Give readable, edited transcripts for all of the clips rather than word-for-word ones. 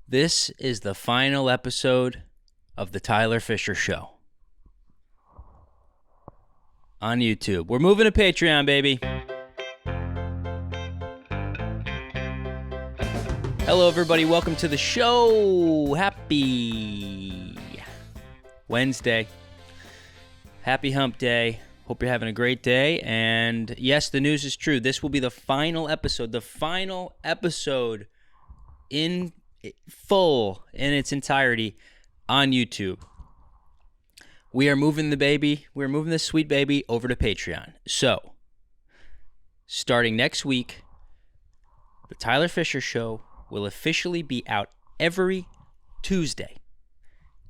This is the final episode of the Tyler Fischer Show on YouTube. We're moving to Patreon, baby. Hello, everybody. Welcome to the show. Happy Wednesday. Happy hump day. Hope you're having a great day. And yes, the news is true. This will be the final episode in full in its entirety on YouTube. We are moving the baby. We're moving this sweet baby over to Patreon. So, starting next week, the Tyler Fischer Show will officially be out every Tuesday.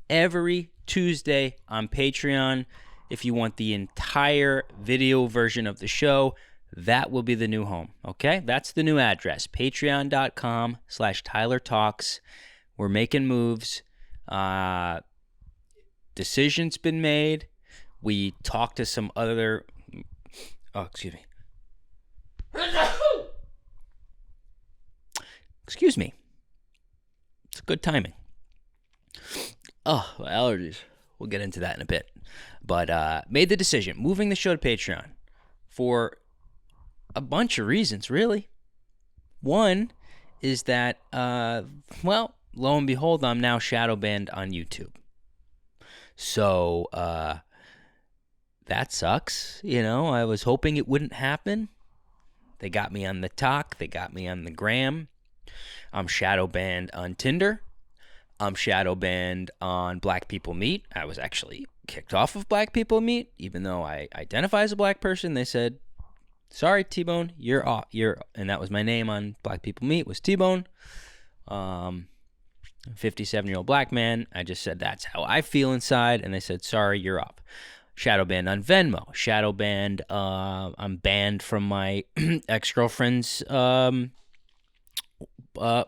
Every Tuesday on Patreon. If you want the entire video version of the show, that will be the new home, okay? That's the new address, patreon.com/Tyler Talks. We're making moves. Decisions been made. We talked to some other... Oh, excuse me. Excuse me. It's good timing. Oh, allergies. We'll get into that in a bit. But made the decision, moving the show to Patreon for a bunch of reasons, really. One is that, lo and behold, I'm now shadow banned on YouTube. So that sucks. You know, I was hoping it wouldn't happen. They got me on the talk. They got me on the gram. I'm shadow banned on Tinder. I'm shadow banned on Black People Meet. I was actually kicked off of Black People Meet, even though I identify as a black person. They said, "Sorry, T-Bone, you're off." And that was my name on Black People Meet, was T-Bone. 57-year-old black man. I just said that's how I feel inside, and they said, "Sorry, you're off." Shadow banned on Venmo. Shadow banned. I'm banned from my ex-girlfriend's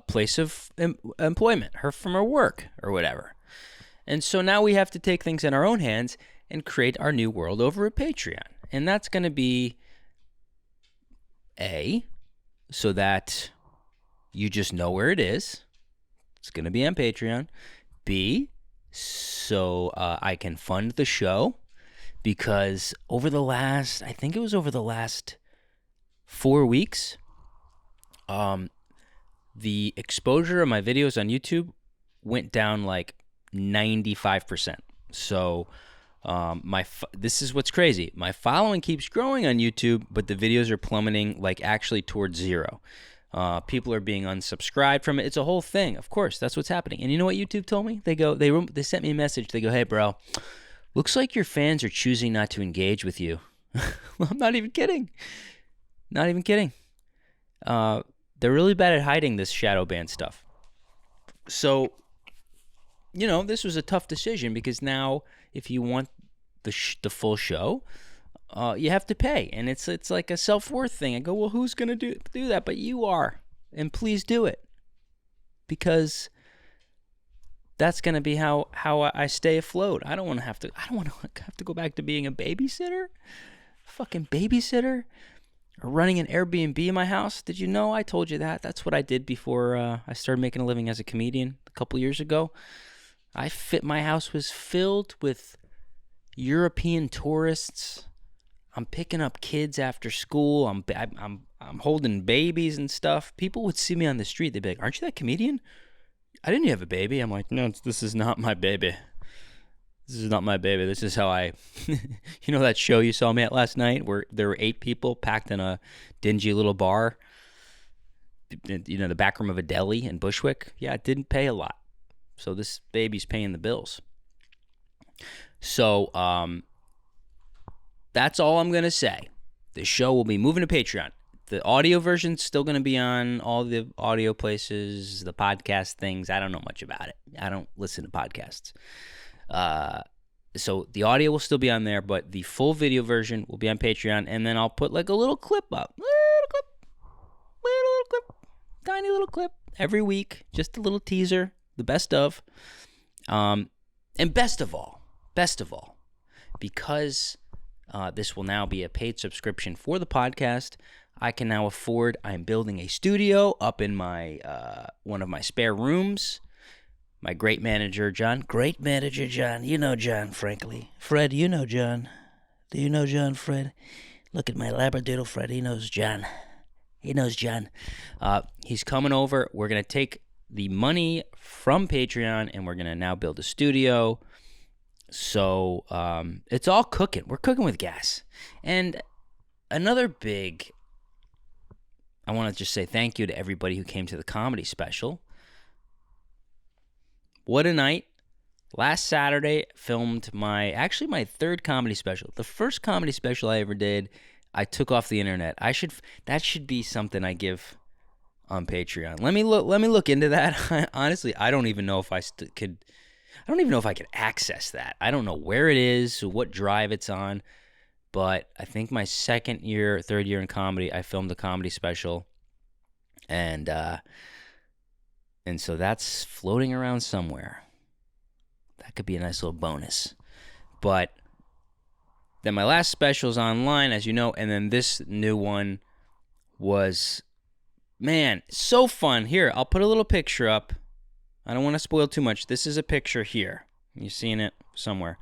place of employment, from her work or whatever. And so now we have to take things in our own hands and create our new world over at Patreon. And that's going to be so that you just know where it is. It's going to be on Patreon. B, so I can fund the show, because over the last 4 weeks, the exposure of my videos on YouTube went down like 95%. So this is what's crazy. My following keeps growing on YouTube, but the videos are plummeting, like actually towards zero. People are being unsubscribed from it. It's a whole thing. Of course, that's what's happening. And you know what YouTube told me? They sent me a message. They go, "Hey, bro, looks like your fans are choosing not to engage with you." Well, I'm not even kidding. Not even kidding. They're really bad at hiding this shadow ban stuff. So, this was a tough decision, because now if you want the full show, you have to pay, and it's like a self-worth thing. I go, well, who's gonna do that? But you are, and please do it, because that's gonna be how I stay afloat. I don't want to have to go back to being a babysitter, fucking babysitter, or running an Airbnb in my house. Did you know I told you that? That's what I did before I started making a living as a comedian a couple years ago. My house was filled with European tourists. I'm picking up kids after school. I'm holding babies and stuff. People would see me on the street. They'd be like, "Aren't you that comedian?" "I didn't have a baby." I'm like, "No, this is not my baby. This is not my baby. This is how I..." You know that show you saw me at last night where there were 8 people packed in a dingy little bar? The back room of a deli in Bushwick? Yeah, it didn't pay a lot. So this baby's paying the bills. So, that's all I'm going to say. The show will be moving to Patreon. The audio version's still going to be on all the audio places, the podcast things. I don't know much about it. I don't listen to podcasts. So the audio will still be on there, but the full video version will be on Patreon, and then I'll put like a little clip up. Little clip. Tiny little clip every week. Just a little teaser. The best of. And best of all, because this will now be a paid subscription for the podcast, I am building a studio up in my one of my spare rooms. my great manager, John. Great manager, John. You know John, frankly. Fred, you know John. Do you know John, Fred? Look at my Labradoodle, Fred. He knows John. He knows John. He's coming over. We're going to take the money from Patreon, and we're going to now build a studio. So it's all cooking. We're cooking with gas. And another big, I want to just say thank you to everybody who came to the comedy special. What a night. Last Saturday, filmed my third comedy special. The first comedy special I ever did, I took off the internet. That should be something I give on Patreon. Let me look into that. Honestly, I don't even know if I could access that. I don't know where it is, what drive it's on. But I think my third year in comedy, I filmed a comedy special. And so that's floating around somewhere. That could be a nice little bonus. But then my last special is online, as you know, and then this new one was, man, so fun. Here, I'll put a little picture up. I don't want to spoil too much. This is a picture here. You're seeing it somewhere.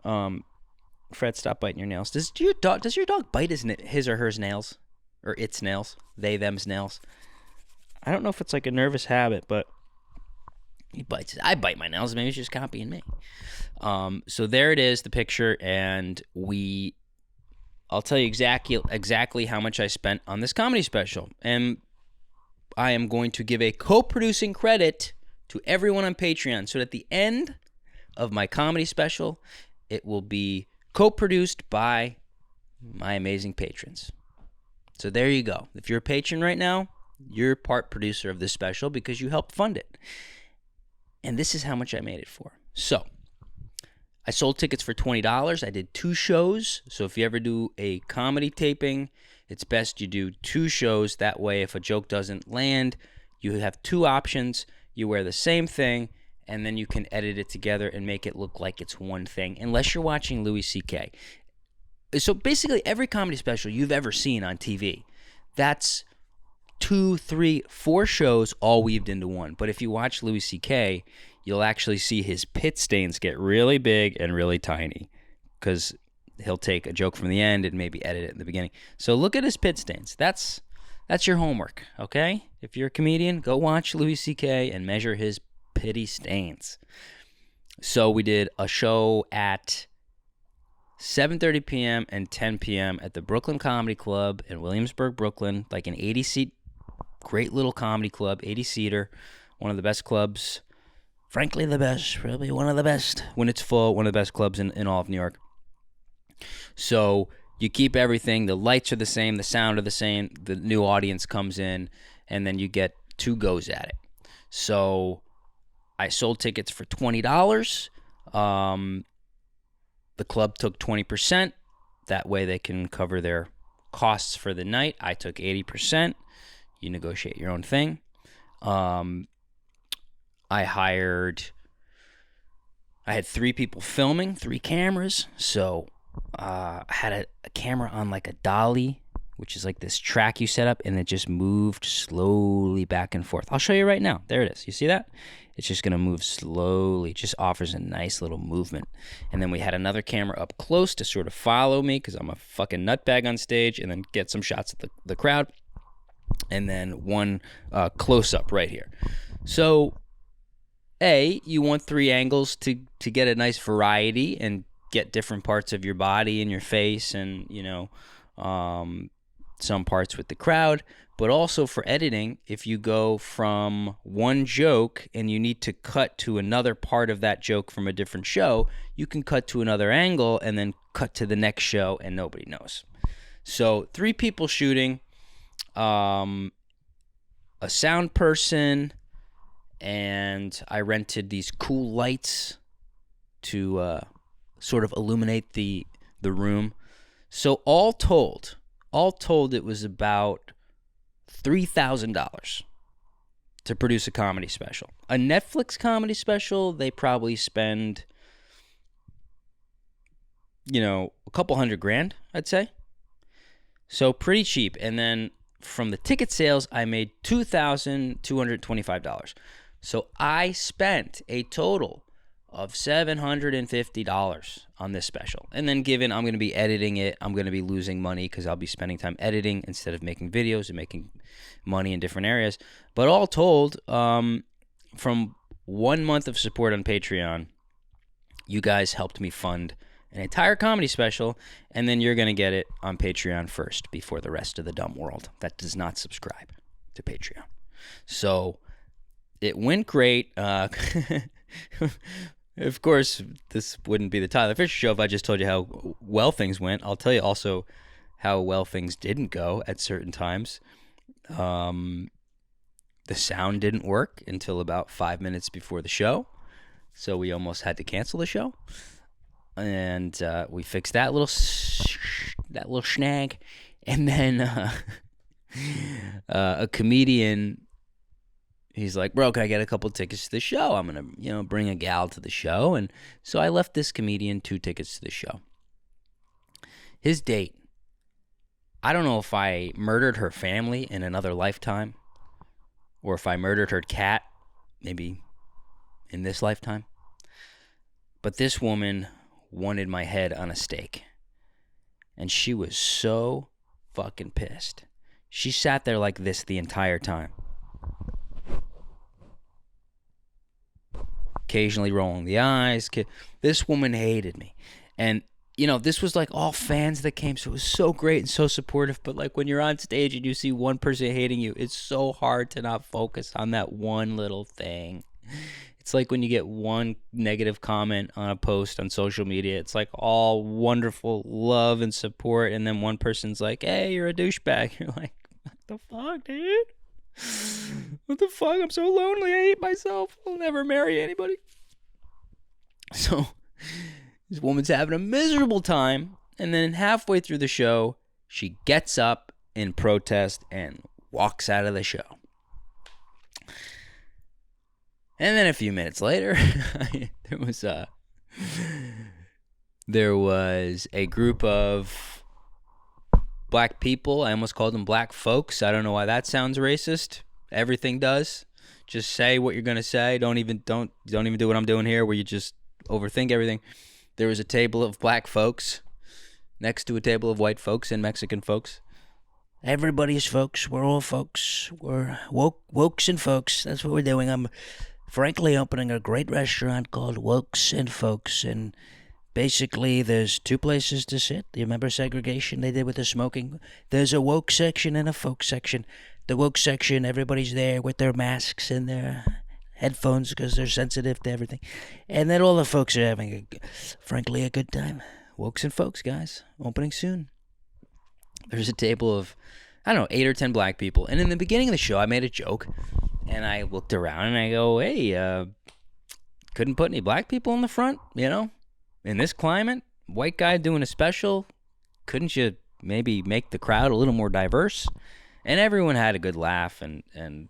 Fred, stop biting your nails. Does your dog bite his or hers nails? Or its nails? They, them's nails? I don't know if it's like a nervous habit, but he bites it. I bite my nails. Maybe it's just copying me. So there it is, the picture, and I'll tell you exactly how much I spent on this comedy special. And I am going to give a co-producing credit to everyone on Patreon. So at the end of my comedy special, it will be co-produced by my amazing patrons. So there you go. If you're a patron right now, you're part producer of this special because you helped fund it. And this is how much I made it for. So I sold tickets for $20. I did 2 shows. So if you ever do a comedy taping, it's best you do 2 shows. That way, if a joke doesn't land, you have 2 options. You wear the same thing, and then you can edit it together and make it look like it's one thing, unless you're watching Louis C.K. So basically, every comedy special you've ever seen on TV, that's 2, 3, 4 shows all weaved into one. But if you watch Louis C.K., you'll actually see his pit stains get really big and really tiny because he'll take a joke from the end and maybe edit it in the beginning. So look at his pit stains. That's your homework, okay? If you're a comedian, go watch Louis C.K. and measure his pitty stains. So we did a show at 7:30 p.m. and 10 p.m. at the Brooklyn Comedy Club in Williamsburg, Brooklyn, like an 80-seat, great little comedy club, 80-seater, one of the best clubs, frankly the best, probably one of the best, when it's full, one of the best clubs in all of New York. So you keep everything, the lights are the same, the sound are the same, the new audience comes in, and then you get 2 goes at it. So I sold tickets for $20. The club took 20%. That way they can cover their costs for the night. I took 80%. You negotiate your own thing. I had 3 people filming, 3 cameras. So I had a camera on like a dolly, which is like this track you set up, and it just moved slowly back and forth. I'll show you right now. There it is. You see that? It's just going to move slowly. It just offers a nice little movement. And then we had another camera up close to sort of follow me because I'm a fucking nutbag on stage, and then get some shots of the crowd. And then one close-up right here. So, you want 3 angles to get a nice variety and get different parts of your body and your face and, some parts with the crowd. But also for editing, if you go from one joke and you need to cut to another part of that joke from a different show, you can cut to another angle and then cut to the next show and nobody knows. So 3 people shooting, a sound person, and I rented these cool lights to sort of illuminate the room. So all told, it was about $3,000 to produce a comedy special. A Netflix comedy special, they probably spend, a couple $100,000, I'd say. So pretty cheap. And then from the ticket sales, I made $2,225. So I spent a total of $750 on this special. And then given I'm going to be editing it, I'm going to be losing money because I'll be spending time editing instead of making videos and making money in different areas. But all told, from 1 month of support on Patreon, you guys helped me fund an entire comedy special, and then you're going to get it on Patreon first before the rest of the dumb world that does not subscribe to Patreon. So it went great. Of course, this wouldn't be the Tyler Fischer Show if I just told you how well things went. I'll tell you also how well things didn't go at certain times. The sound didn't work until about 5 minutes before the show, so we almost had to cancel the show. And we fixed that little snag. And then a comedian, he's like, bro, can I get a couple tickets to the show? I'm going to, bring a gal to the show. And so I left this comedian 2 tickets to the show. His date, I don't know if I murdered her family in another lifetime or if I murdered her cat, maybe in this lifetime. But this woman wanted my head on a steak. And she was so fucking pissed. She sat there like this the entire time. Occasionally rolling the eyes. This woman hated me. And, this was like all fans that came, so it was so great and so supportive. But like when you're on stage and you see one person hating you, it's so hard to not focus on that one little thing. It's like when you get one negative comment on a post on social media. It's like all wonderful love and support, and then one person's like, hey, you're a douchebag. You're like, what the fuck, dude? What the fuck? I'm so lonely. I hate myself. I'll never marry anybody. So this woman's having a miserable time, and then halfway through the show, she gets up in protest and walks out of the show. And then a few minutes later, there was a group of black people. I almost called them black folks. I don't know why that sounds racist. Everything does. Just say what you're gonna say. Don't even do what I'm doing here, where you just overthink everything. There was a table of black folks next to a table of white folks and Mexican folks. Everybody's folks. We're all folks. We're wokes and folks. That's what we're doing. I'm frankly opening a great restaurant called Wokes and Folks, and basically there's 2 places to sit. You remember segregation they did with the smoking? There's a woke section and a folk section. The woke section, everybody's there with their masks and their headphones because they're sensitive to everything. And then all the folks are having, frankly, a good time. Wokes and Folks, guys. Opening soon. There's a table of, 8 or 10 black people. And in the beginning of the show, I made a joke. And I looked around and I go, hey, couldn't put any black people in the front, in this climate? White guy doing a special, couldn't you maybe make the crowd a little more diverse? And everyone had a good laugh, and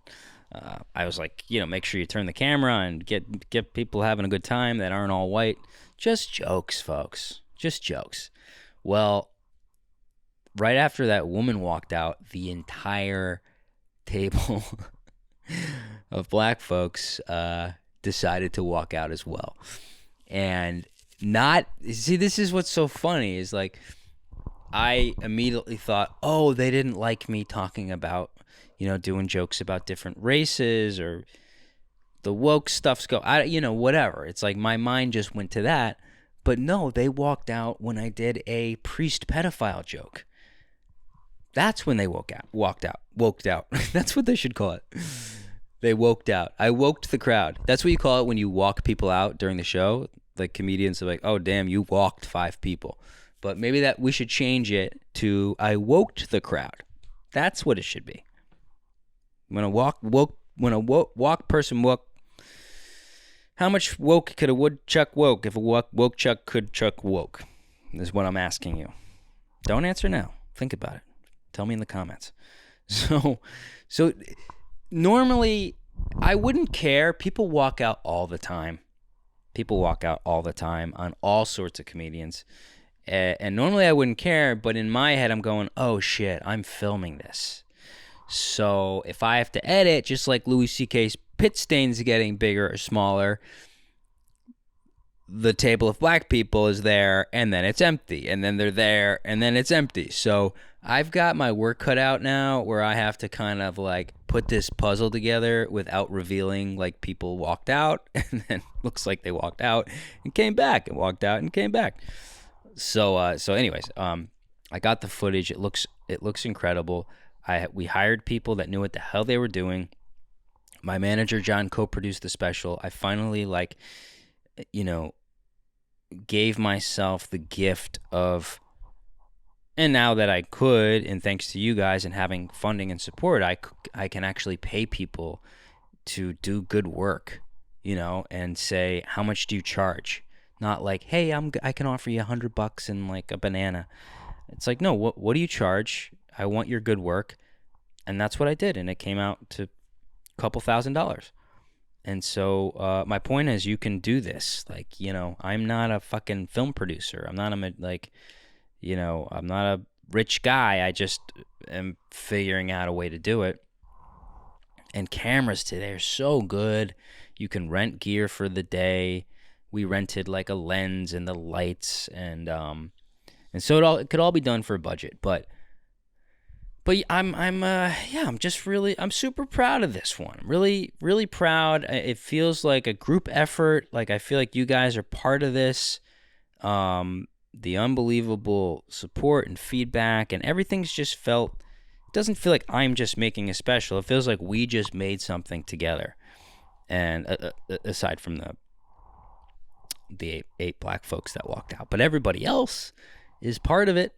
I was like, make sure you turn the camera and get people having a good time that aren't all white. Just jokes, folks. Just jokes. Well, right after that woman walked out, the entire table of black folks decided to walk out as well. And this is what's so funny is like I immediately thought, oh, they didn't like me talking about, doing jokes about different races or the woke stuff's whatever. It's like my mind just went to that. But no, they walked out when I did a priest pedophile joke. That's when they walked out. That's what they should call it. They woked out. I woked the crowd. That's what you call it when you walk people out during the show. Like comedians are like, oh, damn, you walked 5 people. But maybe that we should change it to I woked the crowd. That's what it should be. When a walk person woke, how much woke could a woodchuck woke if a woke chuck could chuck woke? Is what I'm asking you. Don't answer now. Think about it. Tell me in the comments. So normally I wouldn't care. People walk out all the time. On all sorts of comedians. And normally I wouldn't care, but in my head I'm going, oh shit, I'm filming this. So if I have to edit, just like Louis C.K.'s pit stains getting bigger or smaller, the table of black people is there, and then it's empty, and then they're there, and then it's empty. So I've got my work cut out now, where I have to kind of like put this puzzle together without revealing like people walked out, and then looks like they walked out and came back, and walked out and came back. So anyways, I got the footage. It looks incredible. We hired people that knew what the hell they were doing. My manager John co-produced the special. I finally gave myself the gift of, and now that I could, and thanks to you guys and having funding and support, I can actually pay people to do good work, and say, how much do you charge? Not like, hey, I can offer you $100 and like a banana. It's like, no, what do you charge? I want your good work. And that's what I did, and it came out to a couple $1,000s. And so my point is, you can do this. Like, I'm not a fucking film producer. I'm not I'm not a rich guy. I just am figuring out a way to do it. And cameras today are so good. You can rent gear for the day. We rented like a lens and the lights, and so it could all be done for a budget. But I'm super proud of this one. Really, really proud. It feels like a group effort. Like, I feel like you guys are part of this. The unbelievable support and feedback, and everything's just it doesn't feel like I'm just making a special. It feels like we just made something together. And aside from the eight black folks that walked out, but everybody else is part of it.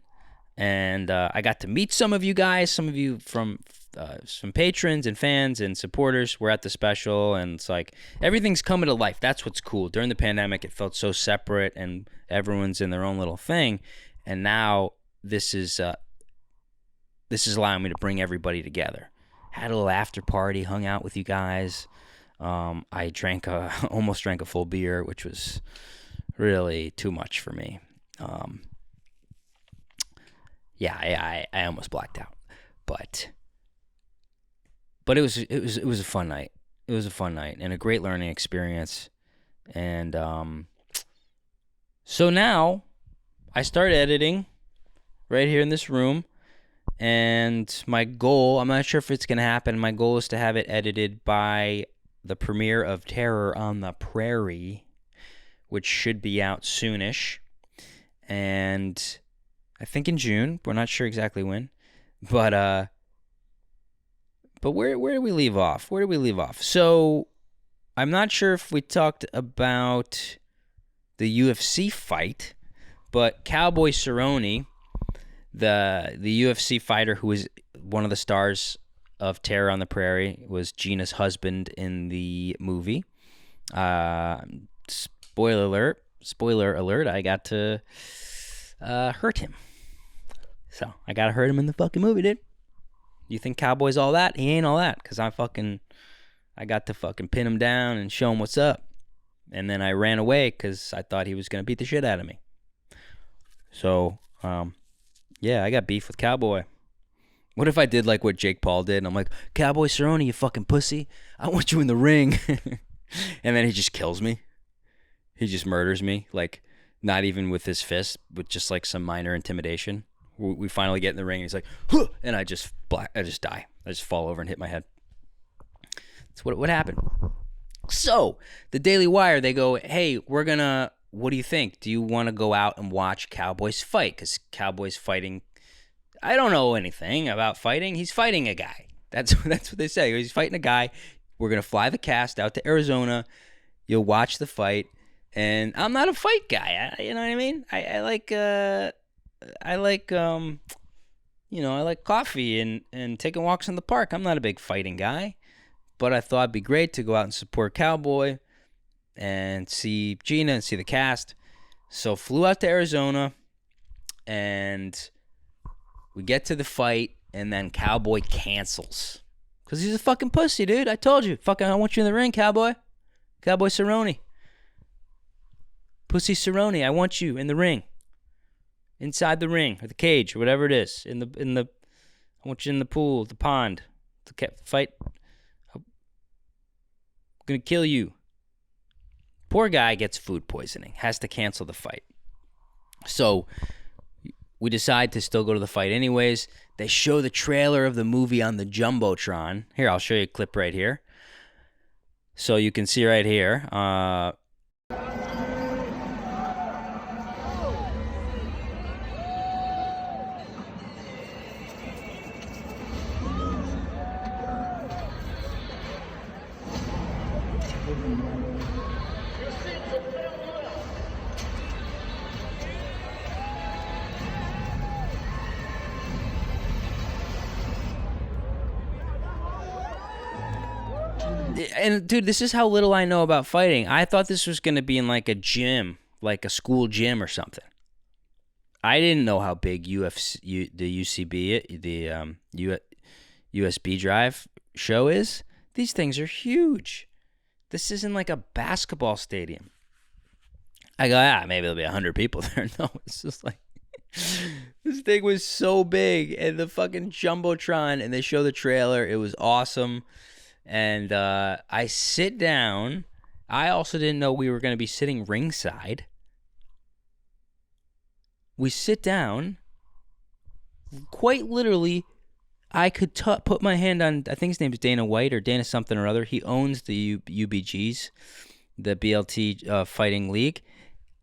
And I got to meet some of you guys, some of you from some patrons and fans and supporters were at the special, and it's like everything's coming to life. That's what's cool. During the pandemic, it felt so separate, and everyone's in their own little thing. And now this is allowing me to bring everybody together. Had a little after party, hung out with you guys. I almost drank a full beer, which was really too much for me. I almost blacked out, but it was a fun night. It was a fun night and a great learning experience. And so now I start editing right here in this room, and my goal, I'm not sure if it's going to happen. My goal is to have it edited by the premiere of Terror on the Prairie, which should be out soonish. And I think in June. We're not sure exactly when. But where do we leave off? So I'm not sure if we talked about the UFC fight, but Cowboy Cerrone, the UFC fighter who was one of the stars of Terror on the Prairie, was Gina's husband in the movie. Spoiler alert, I got to hurt him. So I gotta hurt him in the fucking movie, dude. You think Cowboy's all that? He ain't all that, because I got to fucking pin him down and show him what's up. And then I ran away because I thought he was gonna beat the shit out of me. So, I got beef with Cowboy. What if I did like what Jake Paul did, and I'm like, Cowboy Cerrone, you fucking pussy, I want you in the ring. And then he just kills me. He just murders me, like, not even with his fist, with just like some minor intimidation. We finally get in the ring, and he's like, huh! And I just die. I just fall over and hit my head. That's what happened. So the Daily Wire, they go, hey, what do you think? Do you want to go out and watch Cowboys fight? Because Cowboys fighting, I don't know anything about fighting. He's fighting a guy. That's what they say. He's fighting a guy. We're going to fly the cast out to Arizona. You'll watch the fight. And I'm not a fight guy. You know what I mean? I like coffee and taking walks in the park. I'm not a big fighting guy, but I thought it'd be great to go out and support Cowboy and see Gina and see the cast. So flew out to Arizona, and we get to the fight, and then Cowboy cancels because he's a fucking pussy, dude. I told you, fucking, I want you in the ring, Cowboy Cerrone. Pussy Cerrone, I want you in the ring. Inside the ring or the cage or whatever it is. I want you in the pool, the pond, the fight. gonna kill you. Poor guy gets food poisoning, has to cancel the fight. So we decide to still go to the fight anyways. They show the trailer of the movie on the Jumbotron. Here, I'll show you a clip right here. So you can see right here. And dude, this is how little I know about fighting. I thought this was going to be in like a gym, like a school gym or something. I didn't know how big the UCB, the USB drive show is. These things are huge. This isn't like a basketball stadium. I go, maybe there'll be 100 people there. No, it's just like, this thing was so big, and the fucking Jumbotron, and they show the trailer. It was awesome. And I sit down. I also didn't know we were going to be sitting ringside. We sit down. Quite literally, I could put my hand on, I think his name is Dana White or Dana something or other. He owns the UBGs, the BLT fighting league.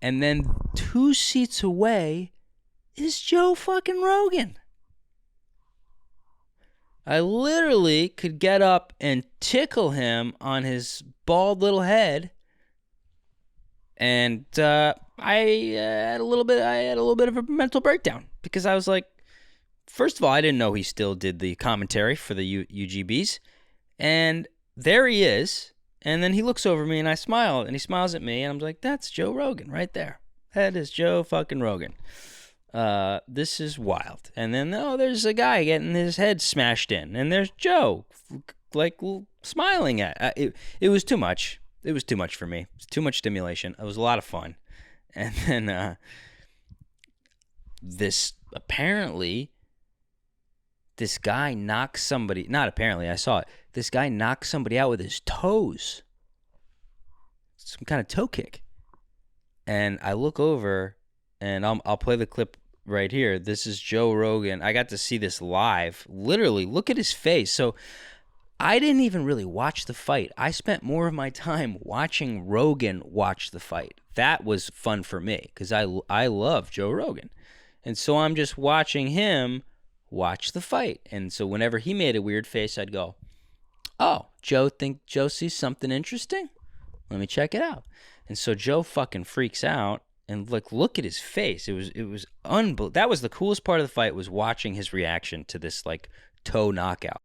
And then 2 seats away is Joe fucking Rogan. I literally could get up and tickle him on his bald little head, and I had a little bit of a mental breakdown because I was like, first of all, I didn't know he still did the commentary for the UGBs, and there he is, and then he looks over me and I smile, and he smiles at me, and I'm like, that's Joe Rogan right there. That is Joe fucking Rogan. This is wild. And then, there's a guy getting his head smashed in, and there's Joe, like, smiling at it. It was too much. It was too much for me. It was too much stimulation. It was a lot of fun. And then, this guy knocks somebody, not apparently, I saw it. This guy knocks somebody out with his toes. Some kind of toe kick. And I look over, and I'll play the clip right here. This is Joe Rogan. I got to see this live. Literally, look at his face. So I didn't even really watch the fight. I spent more of my time watching Rogan watch the fight. That was fun for me because I love Joe Rogan. And so I'm just watching him watch the fight. And so whenever he made a weird face, I'd go, oh, Joe sees something interesting? Let me check it out. And so Joe fucking freaks out. And look at his face. It was unbelievable. That was the coolest part of the fight, was watching his reaction to this like toe knockout.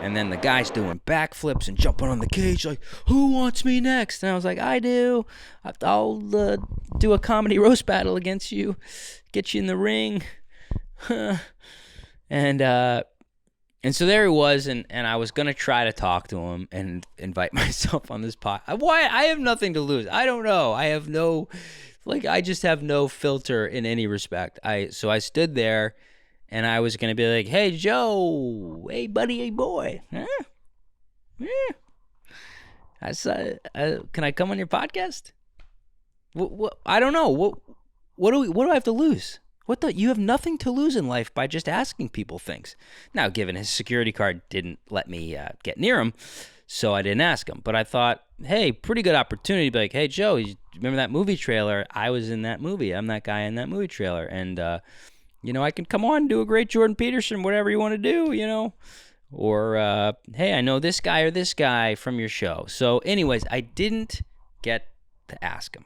And then the guy's doing backflips and jumping on the cage like, who wants me next? And I was like, I do. I'll do a comedy roast battle against you, get you in the ring. And so there he was, and I was going to try to talk to him and invite myself on this pod. Why? I have nothing to lose. I don't know. I have no, I just have no filter in any respect. So I stood there. And I was going to be like, hey, Joe, hey, buddy, hey, boy. Huh? Yeah. Can I come on your podcast? What, I don't know. What do I have to lose? You have nothing to lose in life by just asking people things. Now, given his security card didn't let me get near him, so I didn't ask him. But I thought, hey, pretty good opportunity to be like, hey, Joe, you remember that movie trailer? I was in that movie. I'm that guy in that movie trailer. And, I can come on and do a great Jordan Peterson, whatever you want to do, Or, hey, I know this guy or this guy from your show. So, anyways, I didn't get to ask him.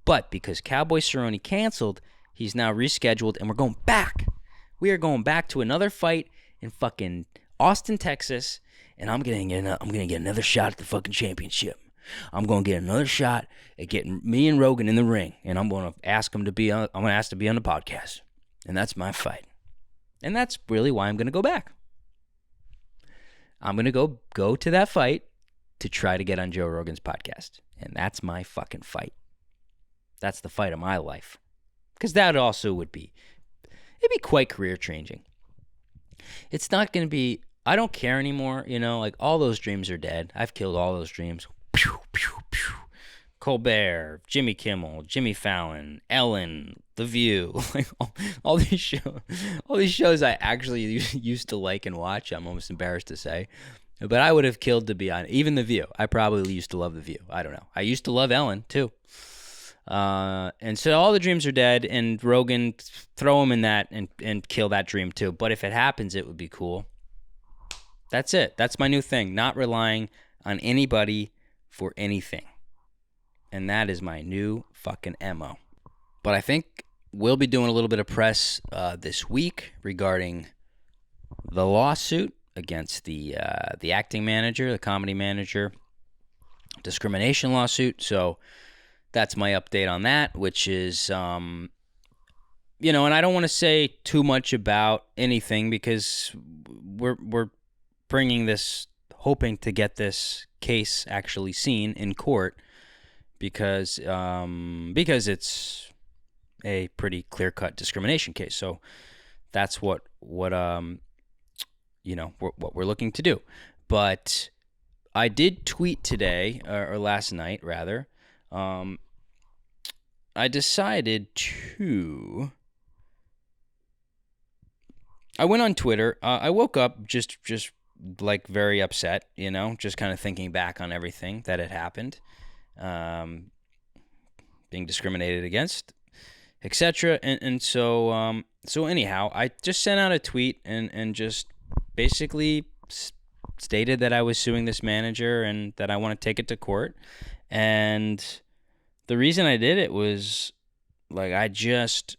But because Cowboy Cerrone canceled, he's now rescheduled, and we're going back. We are going back to another fight in fucking Austin, Texas, and I'm gonna get another shot at the fucking championship. I'm going to get another shot at getting me and Rogan in the ring, and I'm going to ask him to be on. I'm going to ask to be on the podcast, and that's my fight. And that's really why I'm going to go back. I'm going to go to that fight to try to get on Joe Rogan's podcast, and that's my fucking fight. That's the fight of my life, because that also it'd be quite career changing. It's not going to be. I don't care anymore, like all those dreams are dead. I've killed all those dreams. Pew, pew, pew. Colbert, Jimmy Kimmel, Jimmy Fallon, Ellen, The View, like all these shows I actually used to like and watch. I'm almost embarrassed to say, but I would have killed to be on even The View. I probably used to love The View. I don't know. I used to love Ellen too. And so all the dreams are dead, and Rogan, throw him in that and kill that dream too. But if it happens, it would be cool. That's it. That's my new thing. Not relying on anybody for anything. And that is my new fucking MO. But I think we'll be doing a little bit of press this week regarding the lawsuit against the acting manager, the comedy manager, discrimination lawsuit. So that's my update on that, which is, and I don't want to say too much about anything because we're bringing this, hoping to get this case actually seen in court because it's a pretty clear-cut discrimination case. So that's what we're looking to do. But I did tweet today, or last night rather. I decided to. I went on Twitter. I woke up just like very upset, just kind of thinking back on everything that had happened, being discriminated against, etc. And so anyhow, I just sent out a tweet and just basically stated that I was suing this manager and that I want to take it to court. And the reason I did it was like I just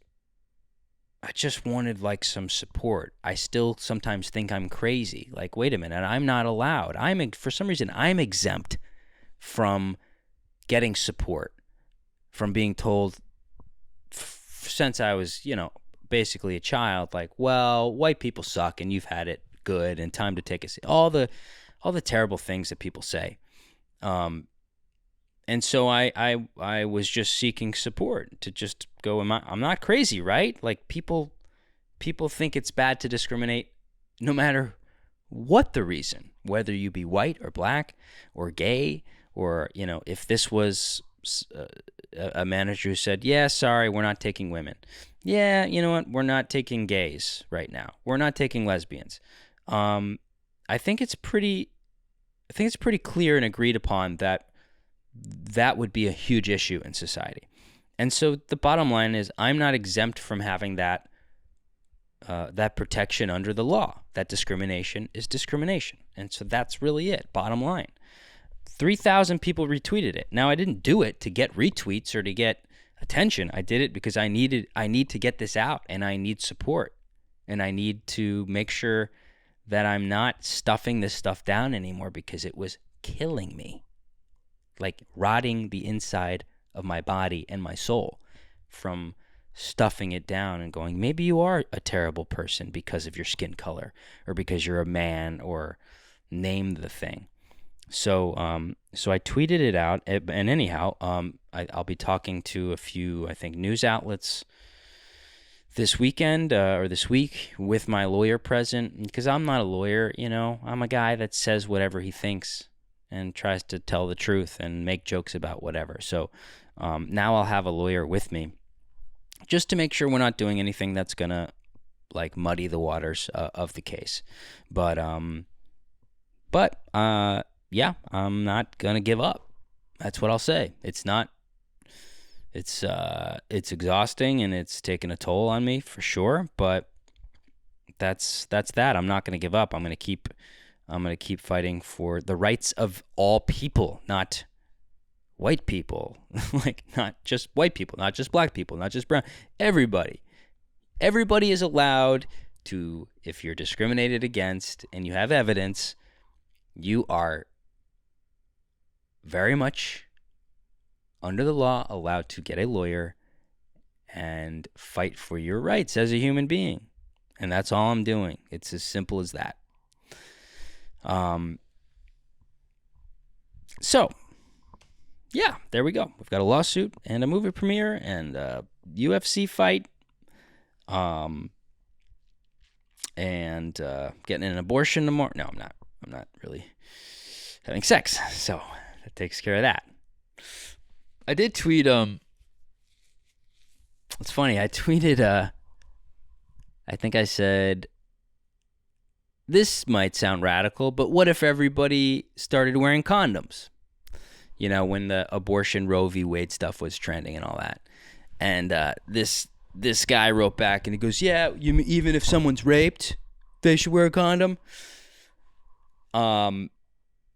wanted like some support. I still sometimes think I'm crazy. Like, wait a minute, I'm not allowed. For some reason I'm exempt from getting support, from being told since I was, basically a child, like, well, white people suck and you've had it good and time to take a seat. All the terrible things that people say. And so I was just seeking support to just go, I'm not crazy, right? Like people think it's bad to discriminate no matter what the reason, whether you be white or black or gay, or, if this was a manager who said, yeah, sorry, we're not taking women. Yeah, you know what? We're not taking gays right now. We're not taking lesbians. I think it's pretty clear and agreed upon that would be a huge issue in society. And so the bottom line is I'm not exempt from having that protection under the law. That discrimination is discrimination. And so that's really it, bottom line. 3,000 people retweeted it. Now, I didn't do it to get retweets or to get attention. I did it because I need to get this out, and I need support. And I need to make sure that I'm not stuffing this stuff down anymore because it was killing me. Like rotting the inside of my body and my soul from stuffing it down and going, maybe you are a terrible person because of your skin color or because you're a man, or name the thing. So I tweeted it out, and anyhow, I'll be talking to a few, I think, news outlets this weekend or this week with my lawyer present, because I'm not a lawyer, I'm a guy that says whatever he thinks and tries to tell the truth and make jokes about whatever. So now I'll have a lawyer with me just to make sure we're not doing anything that's going to like muddy the waters of the case. But yeah, I'm not going to give up. That's what I'll say. It's exhausting and it's taken a toll on me for sure, but that's that. I'm not going to give up. I'm going to keep fighting for the rights of all people, not white people. Like, not just white people, not just black people, not just brown. Everybody is allowed to, if you're discriminated against and you have evidence, you are very much under the law allowed to get a lawyer and fight for your rights as a human being. And that's all I'm doing. It's as simple as that. So, yeah, there we go. We've got a lawsuit and a movie premiere and a UFC fight. And getting an abortion tomorrow. No, I'm not. I'm not really having sex. So that takes care of that. I did tweet. It's funny. I tweeted. I think I said, this might sound radical, but what if everybody started wearing condoms? You know, when the abortion Roe v. Wade stuff was trending and all that. And this guy wrote back and he goes, yeah, even if someone's raped, they should wear a condom. And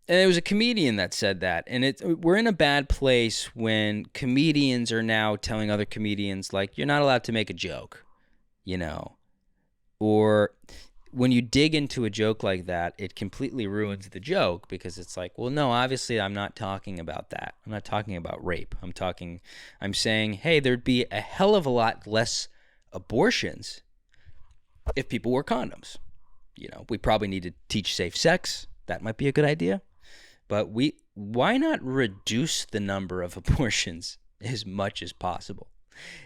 it was a comedian that said that. And we're in a bad place when comedians are now telling other comedians, like, you're not allowed to make a joke, you know. Or when you dig into a joke like that, it completely ruins the joke because it's like, well, no, obviously I'm not talking about that. I'm not talking about rape. I'm saying, hey, there'd be a hell of a lot less abortions if people wore condoms. You know, we probably need to teach safe sex. That might be a good idea. But why not reduce the number of abortions as much as possible?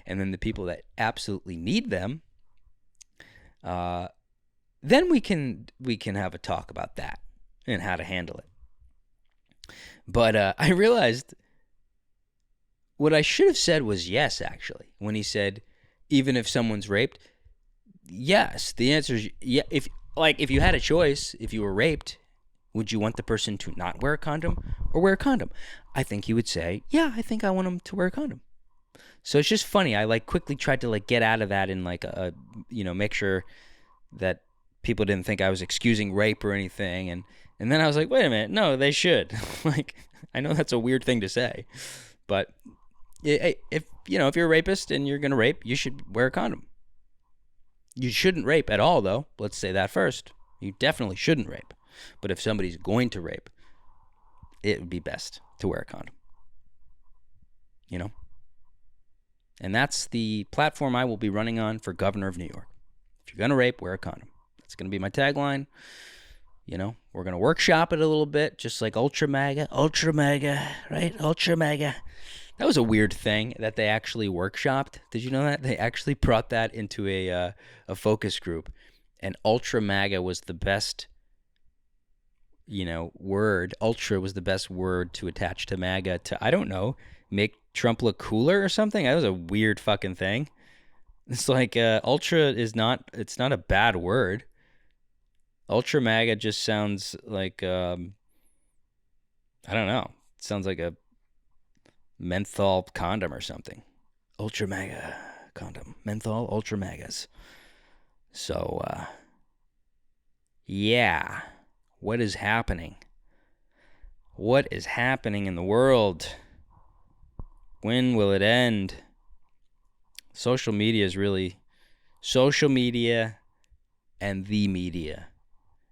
And then the people that absolutely need them, then we can have a talk about that and how to handle it. But I realized what I should have said was yes, actually, when he said, even if someone's raped, yes. The answer is yeah. If you had a choice, if you were raped, would you want the person to not wear a condom or wear a condom? I think he would say, yeah, I think I want him to wear a condom. So it's just funny. I quickly tried to get out of that and make sure that people didn't think I was excusing rape or anything. And then I was like, wait a minute. No, they should. I know that's a weird thing to say, but if you're a rapist and you're going to rape, you should wear a condom. You shouldn't rape at all, though. Let's say that first. You definitely shouldn't rape. But if somebody's going to rape, it would be best to wear a condom. You know? And that's the platform I will be running on for governor of New York. If you're going to rape, wear a condom. That's going to be my tagline. You know, we're going to workshop it a little bit, just like Ultra MAGA, right? Ultra MAGA. That was a weird thing that they actually workshopped. Did you know that? They actually brought that into a focus group. And Ultra MAGA was the best, word. Ultra was the best word to attach to MAGA to, I don't know, make Trump look cooler or something. That was a weird fucking thing. It's like ultra it's not a bad word. Ultra MAGA just sounds like I don't know. It sounds like a menthol condom or something. Ultra MAGA condom. Menthol Ultra MAGAs. So yeah. What is happening? What is happening in the world? When will it end? Social media and the media.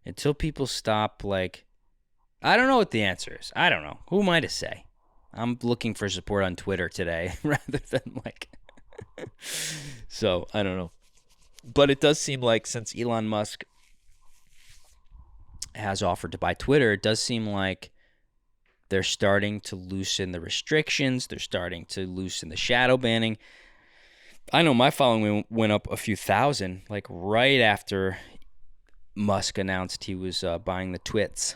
Until people stop, I don't know what the answer is. I don't know. Who am I to say? I'm looking for support on Twitter today rather than So, I don't know. But it does seem like since Elon Musk has offered to buy Twitter, it does seem like they're starting to loosen the restrictions. They're starting to loosen the shadow banning. I know my following went up a few thousand, right after Musk announced he was buying the twits.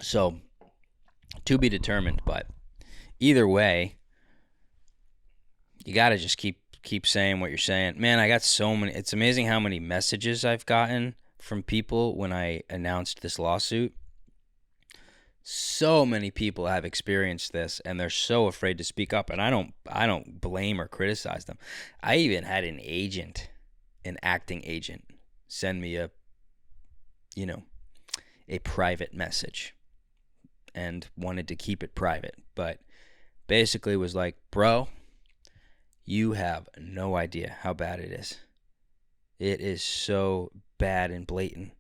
So, to be determined, but either way, you got to just keep saying what you're saying. Man, I got so many. It's amazing how many messages I've gotten from people when I announced this lawsuit. So many people have experienced this, and they're so afraid to speak up. And I don't blame or criticize them. I even had an acting agent, send me a private message, and wanted to keep it private, but basically was like, bro, you have no idea how bad it is. It is so bad and blatant.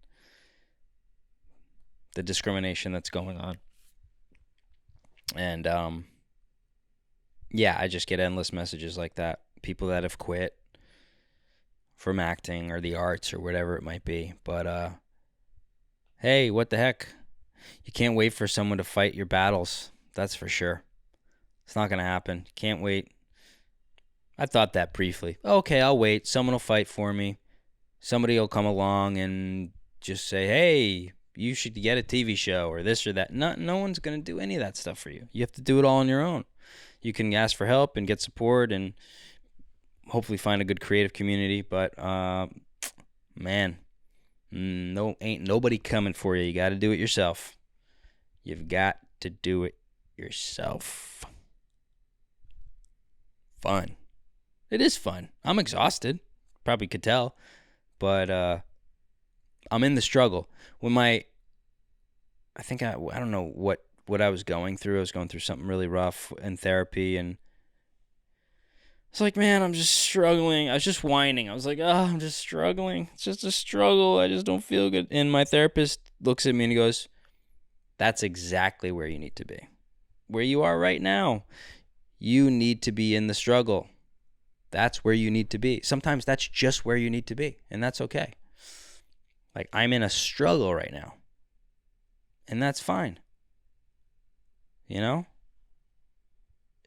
the discrimination that's going on. And yeah, I just get endless messages like that. People that have quit from acting or the arts or whatever it might be. But hey, what the heck? You can't wait for someone to fight your battles. That's for sure. It's not going to happen. Can't wait. I thought that briefly. Okay, I'll wait. Someone will fight for me. Somebody will come along and just say, hey, you should get a TV show or this or that. No one's going to do any of that stuff for you. You have to do it all on your own. You can ask for help and get support and hopefully find a good creative community. But, man, ain't nobody coming for you. You got to do it yourself. You've got to do it yourself. Fun. It is fun. I'm exhausted. Probably could tell. But I'm in the struggle. I don't know what I was going through. I was going through something really rough in therapy, and it's like, man, I'm just struggling. I was just whining. I was like, I'm just struggling. It's just a struggle. I just don't feel good. And my therapist looks at me and he goes, that's exactly where you need to be. Where you are right now. You need to be in the struggle. That's where you need to be. Sometimes that's just where you need to be, and that's okay. Like, I'm in a struggle right now, and that's fine. You know?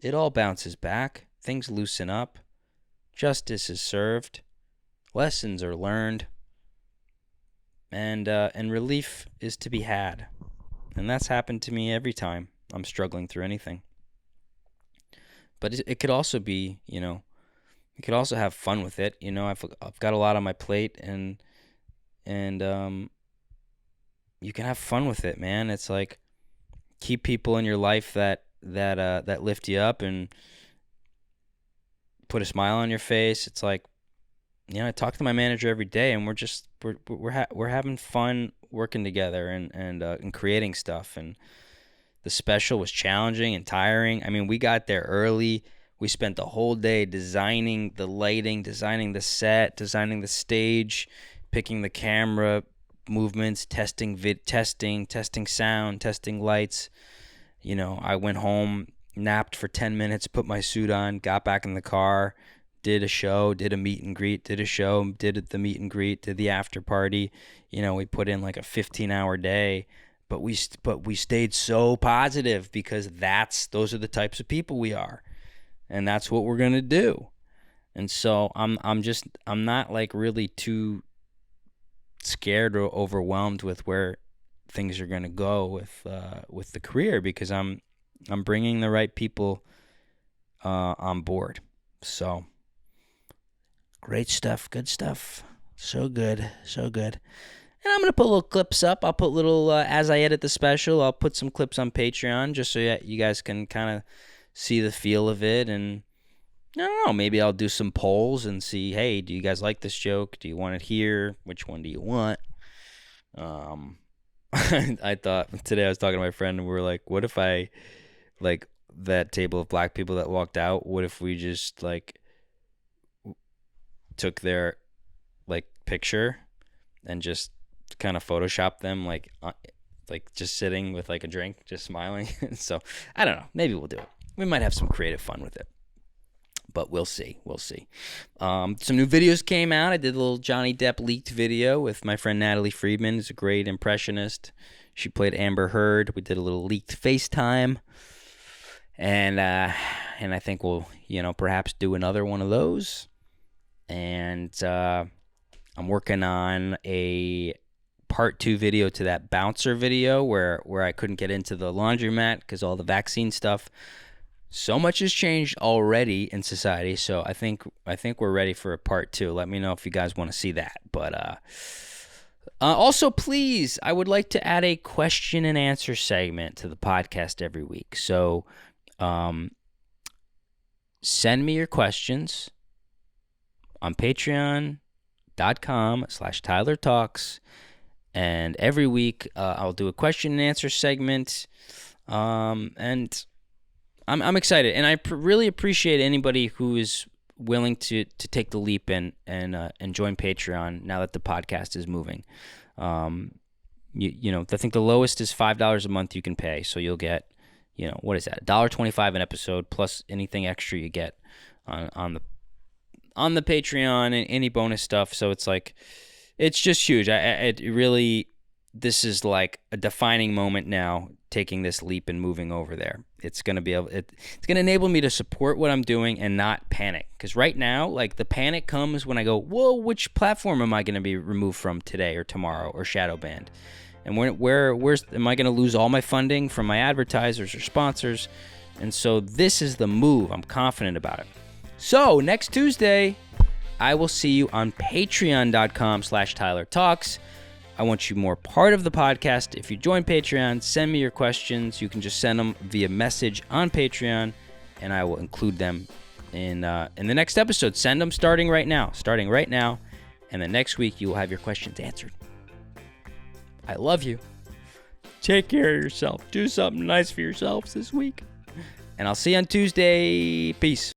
It all bounces back. Things loosen up. Justice is served. Lessons are learned. And relief is to be had. And that's happened to me every time I'm struggling through anything. But it could also be, you could also have fun with it. I've got a lot on my plate, and you can have fun with it, man. It's like, keep people in your life that lift you up and put a smile on your face. It's like, I talk to my manager every day, and we're having fun working together and creating stuff. And the special was challenging and tiring. I mean, we got there early. We spent the whole day designing the lighting, designing the set, designing the stage, picking the camera movements, testing sound, testing lights. I went home, napped for 10 minutes, put my suit on, got back in the car, did a show, did a meet and greet, did the meet and greet, did the after party. We put in like a 15-hour day, but we stayed so positive because those are the types of people we are. And that's what we're going to do. And so I'm not like really too scared or overwhelmed with where things are going to go with the career, because I'm bringing the right people on board. So great stuff, good stuff. So good. And I'm going to put little clips up. I'll put as I edit the special, I'll put some clips on Patreon just so that you guys can kind of see the feel of it. And I don't know, maybe I'll do some polls and see, hey, do you guys like this joke? Do you want it here? Which one do you want? I thought today I was talking to my friend and we were like, what if I, like, that table of black people that walked out, what if we just like took their like picture and just kind of photoshopped them like just sitting with like a drink, just smiling? So I don't know, maybe we'll do it. We might have some creative fun with it, but we'll see. Some new videos came out. I did a little Johnny Depp leaked video with my friend Natalie Friedman, who's a great impressionist. She played Amber Heard. We did a little leaked FaceTime, and I think we'll perhaps do another one of those. And I'm working on a part 2 video to that bouncer video where I couldn't get into the laundromat because all the vaccine stuff. So much has changed already in society, so I think we're ready for a part 2. Let me know if you guys want to see that. But also, please, I would like to add a question and answer segment to the podcast every week. So send me your questions on patreon.com/Tyler Talks, and every week I'll do a question and answer segment, and I'm excited, and I really appreciate anybody who is willing to take the leap and join Patreon now that the podcast is moving. I think the lowest is $5 a month you can pay. So you'll get, what is that? $1.25 an episode plus anything extra you get on the Patreon and any bonus stuff. So it's like, it's just huge. This is like a defining moment now, taking this leap and moving over there. It's going to enable me to support what I'm doing and not panic. Because right now, like, the panic comes when I go, whoa, which platform am I going to be removed from today or tomorrow or shadow banned? And where's am I going to lose all my funding from my advertisers or sponsors? And so this is the move. I'm confident about it. So next Tuesday, I will see you on patreon.com/TylerTalks. I want you more part of the podcast. If you join Patreon, send me your questions. You can just send them via message on Patreon, and I will include them in the next episode. Send them starting right now. And then next week, you will have your questions answered. I love you. Take care of yourself. Do something nice for yourselves this week. And I'll see you on Tuesday. Peace.